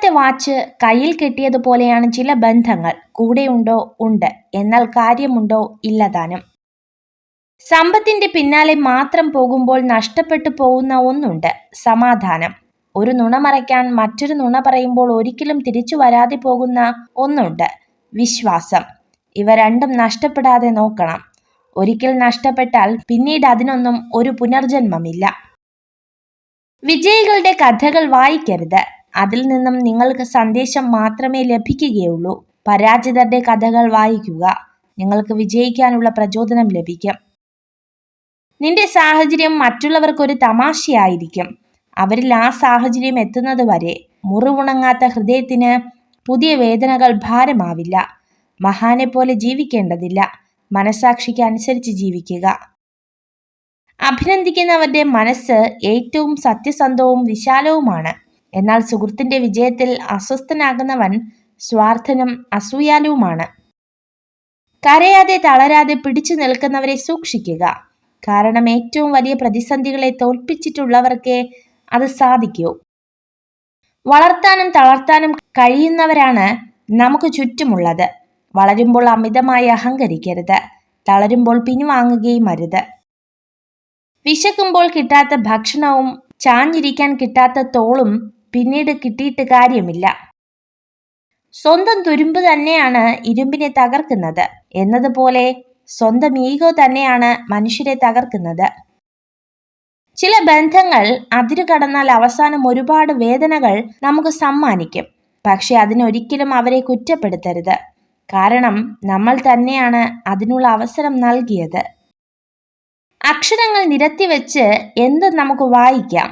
ഫോണിന്റെ വാച്ച് കയ്യിൽ കെട്ടിയതുപോലെയാണ് ചില ബന്ധങ്ങൾ. കൂടെയുണ്ടോ? ഉണ്ട്. എന്നാൽ കാര്യമുണ്ടോ? ഇല്ലതാനും. സമ്പത്തിന്റെ പിന്നാലെ മാത്രം പോകുമ്പോൾ നഷ്ടപ്പെട്ടു പോകുന്ന ഒന്നുണ്ട്, സമാധാനം. ഒരു നുണ മറയ്ക്കാൻ മറ്റൊരു നുണ പറയുമ്പോൾ ഒരിക്കലും തിരിച്ചു വരാതെ പോകുന്ന ഒന്നുണ്ട്, വിശ്വാസം. ഇവ രണ്ടും നഷ്ടപ്പെടാതെ നോക്കണം. ഒരിക്കൽ നഷ്ടപ്പെട്ടാൽ പിന്നീട് അതിനൊന്നും ഒരു പുനർജന്മമില്ല. വിജയികളുടെ കഥകൾ വായിക്കരുത്. അതിൽ നിന്നും നിങ്ങൾക്ക് സന്ദേശം മാത്രമേ ലഭിക്കുകയുള്ളൂ. പരാജിതരുടെ കഥകൾ വായിക്കുക. നിങ്ങൾക്ക് വിജയിക്കാനുള്ള പ്രചോദനം ലഭിക്കും. നിന്റെ സാഹചര്യം മറ്റുള്ളവർക്കൊരു തമാശയായിരിക്കും. അവരിൽ ആ സാഹചര്യം എത്തുന്നത് വരെ മുറിവുണങ്ങാത്ത ഹൃദയത്തിന് പുതിയ വേദനകൾ ഭാരമാവില്ല. മഹാനെ പോലെ ജീവിക്കേണ്ടതില്ല. മനസാക്ഷിക്ക് അനുസരിച്ച് ജീവിക്കുക. അഭിനന്ദിക്കുന്നവരുടെ മനസ്സ് ഏറ്റവും സത്യസന്ധവും വിശാലവുമാണ്. എന്നാൽ സുഹൃത്തിന്റെ വിജയത്തിൽ അസ്വസ്ഥനാകുന്നവൻ സ്വാർത്ഥനും അസൂയാലുവുമാണ്. കരയാതെ തളരാതെ പിടിച്ചു നിൽക്കുന്നവരെ സൂക്ഷിക്കുക. കാരണം ഏറ്റവും വലിയ പ്രതിസന്ധികളെ തോൽപ്പിച്ചിട്ടുള്ളവർക്കേ അത് സാധിക്കൂ. വളർത്താനും തളർത്താനും കഴിയുന്നവരാണ് നമുക്ക് ചുറ്റുമുള്ളത്. വളരുമ്പോൾ അമിതമായി അഹങ്കരിക്കരുത്. തളരുമ്പോൾ പിൻവാങ്ങുകയും അരുത്. വിശക്കുമ്പോൾ കിട്ടാത്ത ഭക്ഷണവും ചാഞ്ഞിരിക്കാൻ കിട്ടാത്ത തോളും പിന്നീട് കിട്ടിയിട്ട് കാര്യമില്ല. സ്വന്തം തുരുമ്പ് തന്നെയാണ് ഇരുമ്പിനെ തകർക്കുന്നത് എന്നതുപോലെ സ്വന്തം ഈഗോ തന്നെയാണ് മനുഷ്യരെ തകർക്കുന്നത്. ചില ബന്ധങ്ങൾ അതിരു കടന്നാൽ അവസാനം ഒരുപാട് വേദനകൾ നമുക്ക് സമ്മാനിക്കും. പക്ഷെ അതിനൊരിക്കലും അവരെ കുറ്റപ്പെടുത്തരുത്. കാരണം നമ്മൾ തന്നെയാണ് അതിനുള്ള അവസരം നൽകിയത്. അക്ഷരങ്ങൾ നിരത്തി വെച്ച് എന്തും നമുക്ക് വായിക്കാം.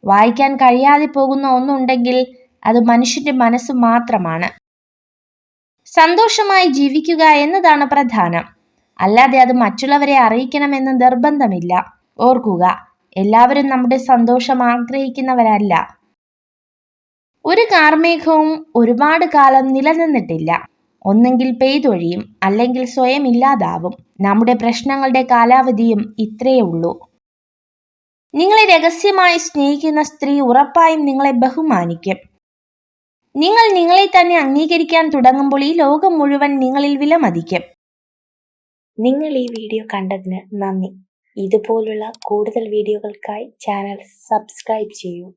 വായിക്കാൻ കഴിയാതെ പോകുന്ന ഒന്നുണ്ടെങ്കിൽ അത് മനുഷ്യന്റെ മനസ്സ് മാത്രമാണ്. സന്തോഷമായി ജീവിക്കുക എന്നതാണ് പ്രധാനം. അല്ലാതെ അത് മറ്റുള്ളവരെ അറിയിക്കണമെന്ന് നിർബന്ധമില്ല. ഓർക്കുക, എല്ലാവരും നമ്മുടെ സന്തോഷം ആഗ്രഹിക്കുന്നവരല്ല. ഒരു കാർമേഘവും ഒരുപാട് കാലം നിലനിന്നിട്ടില്ല. ഒന്നെങ്കിൽ പെയ്തൊഴിയും, അല്ലെങ്കിൽ സ്വയം ഇല്ലാതാവും. നമ്മുടെ പ്രശ്നങ്ങളുടെ കാലാവധിയും ഇത്രയേ ഉള്ളൂ. നിങ്ങളെ രഹസ്യമായി സ്നേഹിക്കുന്ന സ്ത്രീ ഉറപ്പായും നിങ്ങളെ ബഹുമാനിക്കും. നിങ്ങൾ നിങ്ങളെ തന്നെ അംഗീകരിക്കാൻ തുടങ്ങുമ്പോൾ ഈ ലോകം മുഴുവൻ നിങ്ങളിൽ വിലമതിക്കും. നിങ്ങൾ ഈ വീഡിയോ കണ്ടതിന് നന്ദി. ഇതുപോലുള്ള കൂടുതൽ വീഡിയോകൾക്കായി ചാനൽ സബ്സ്ക്രൈബ് ചെയ്യൂ.